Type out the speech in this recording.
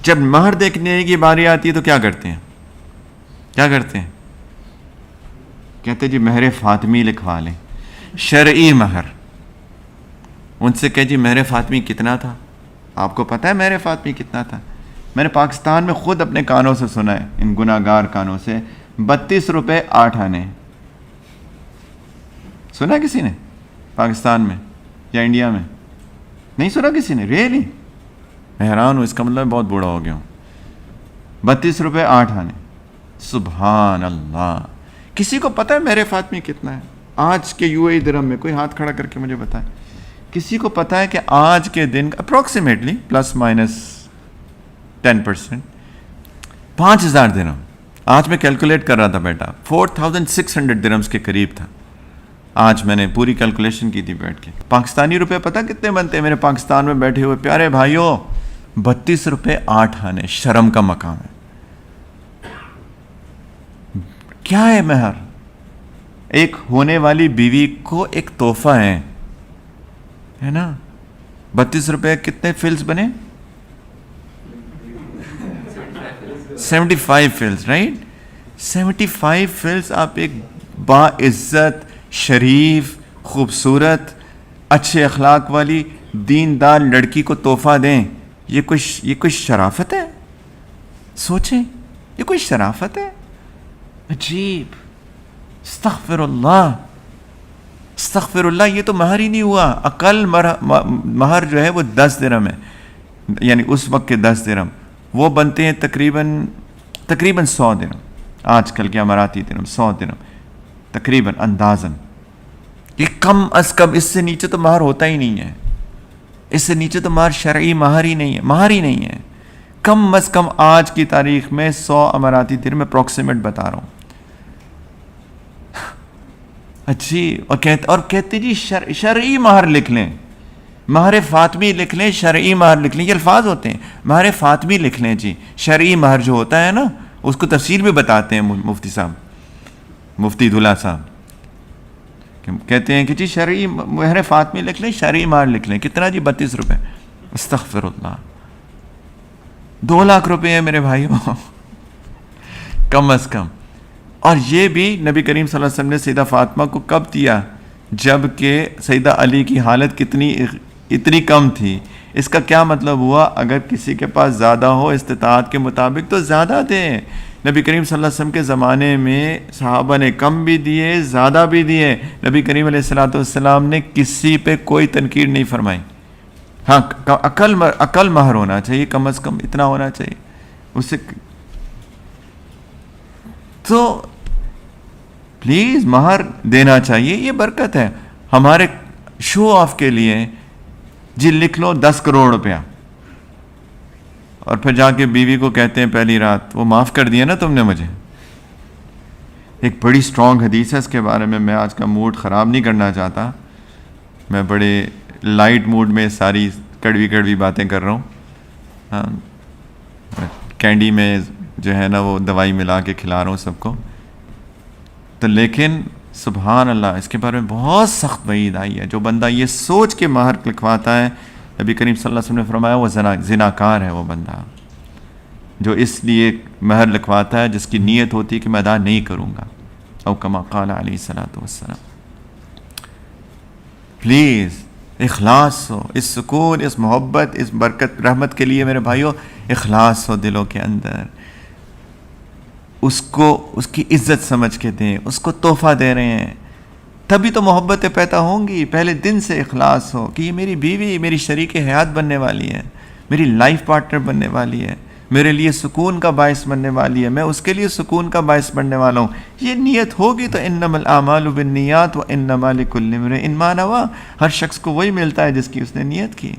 جب مہر دیکھنے کی باری آتی ہے تو کیا کرتے ہیں؟ کیا کرتے ہیں؟ کہتے جی مہر فاطمی لکھوا لیں، شرعی مہر. ان سے کہ جی مہر فاطمی کتنا تھا؟ آپ کو پتہ ہے مہر فاطمی کتنا تھا؟ میں نے پاکستان میں خود اپنے کانوں سے سنا ہے، ان گناہ گار کانوں سے، 32 روپے 8 آنے. سنا کسی نے پاکستان میں یا انڈیا میں؟ نہیں سنا کسی نے؟ ریئلی میں حیران ہوں، اس کا مطلب بہت بوڑھا ہو گیا ہوں. 32 روپے 8 آنے. سبحان اللہ. کسی کو پتہ ہے مہر فاطمی کتنا ہے آج کے UAE درہم میں؟ کوئی ہاتھ کھڑا کر کے مجھے بتائے. کسی کو پتہ ہے کہ آج کے دن اپروکسیمیٹلی پلس مائنس 10% 5000 درہم. آج میں کیلکولیٹ کر رہا تھا بیٹا، 4600 درہمز کے قریب تھا. آج میں نے پوری کیلکولیشن کی تھی بیٹھ کے. پاکستانی روپے پتہ کتنے بنتے ہیں میرے پاکستان میں بیٹھے ہوئے پیارے بھائیوں؟ 32 روپے 8 آنے. شرم کا مقام ہے. کیا ہے مہر؟ ایک ہونے والی بیوی کو ایک تحفہ ہے نا. 32 روپے کتنے فلز بنے؟ 75 فلز، رائٹ. 75 فلز آپ ایک باعزت، شریف، خوبصورت، اچھے اخلاق والی دیندار لڑکی کو تحفہ دیں. یہ کوئی شرافت ہے؟ سوچیں، یہ کوئی شرافت ہے؟ عجیب. استغفر اللہ، استغفر اللہ. یہ تو مہر ہی نہیں ہوا. اقل مہر جو ہے وہ 10 درہم ہے، یعنی اس وقت کے 10 درہم وہ بنتے ہیں تقریباً 100 درہم. آج کل کے اماراتی درہم 100 درہم تقریباً اندازاً. یہ کم از کم، اس سے نیچے تو مہر ہوتا ہی نہیں ہے. اس سے نیچے تو مہر شرعی مہر ہی نہیں ہے، مہر ہی نہیں ہے. کم از کم آج کی تاریخ میں 100 اماراتی درہم میں اپروکسیمیٹ بتا رہا ہوں. اچھی. اور کہتے جی شرعی مہر لکھ لیں، مہر فاطمی لکھ لیں، شرعی مہر لکھ لیں. یہ الفاظ ہوتے ہیں. مہر فاطمی لکھ لیں جی. شرعی مہر جو ہوتا ہے نا اس کو تفصیل بھی بتاتے ہیں مفتی صاحب، مفتی دھلا صاحب. کہتے ہیں کہ جی شرعی مہر فاطمی لکھ لیں، شرعی مہر لکھ لیں. کتنا جی؟ 32 روپے. استغفر اللہ. 2 لاکھ روپے ہیں میرے بھائیوں کم از کم. اور یہ بھی نبی کریم صلی اللہ علیہ وسلم نے سیدہ فاطمہ کو کب دیا؟ جب کہ سیدہ علی کی حالت اتنی کم تھی. اس کا کیا مطلب ہوا؟ اگر کسی کے پاس زیادہ ہو استطاعت کے مطابق تو زیادہ دیں. نبی کریم صلی اللہ علیہ وسلم کے زمانے میں صحابہ نے کم بھی دیے، زیادہ بھی دیے. نبی کریم علیہ الصلوۃ والسلام نے کسی پہ کوئی تنقید نہیں فرمائی. ہاں عقل مہر ہونا چاہیے، کم از کم اتنا ہونا چاہیے. اس سے تو پلیز مہر دینا چاہیے. یہ برکت ہے. ہمارے شو آف کے لیے جی لکھ لو 10 کروڑ روپیہ، اور پھر جا کے بیوی کو کہتے ہیں پہلی رات وہ معاف کر دیا نا تم نے مجھے. ایک بڑی سٹرونگ حدیث ہے اس کے بارے میں آج کا موڈ خراب نہیں کرنا چاہتا. میں بڑے لائٹ موڈ میں ساری کڑوی باتیں کر رہا ہوں. ہاں، کینڈی میں جو ہے نا وہ دوائی ملا کے کھلا رہا ہوں سب کو. تو لیکن سبحان اللہ اس کے بارے میں بہت سخت وعید آئی ہے. جو بندہ یہ سوچ کے مہر لکھواتا ہے، نبی کریم صلی اللہ علیہ وسلم نے فرمایا وہ زناکار ہے. وہ بندہ جو اس لیے مہر لکھواتا ہے جس کی نیت ہوتی ہے کہ میں ادا نہیں کروں گا، او کما قال علیہ الصلوۃ والسلام. پلیز اخلاص ہو، اس سکون، اس محبت، اس برکت رحمت کے لیے میرے بھائیوں اخلاص ہو دلوں کے اندر. اس کو اس کی عزت سمجھ کے دیں. اس کو تحفہ دے رہے ہیں تبھی تو محبتیں پیدا ہوں گی. پہلے دن سے اخلاص ہو کہ یہ میری بیوی میری شریک حیات بننے والی ہے، میری لائف پارٹنر بننے والی ہے، میرے لیے سکون کا باعث بننے والی ہے، میں اس کے لیے سکون کا باعث بننے والا ہوں. یہ نیت ہوگی تو انما الاعمال بالنیات وانما لکل امرئ ما نوی. ہر شخص کو وہی ملتا ہے جس کی اس نے نیت کی.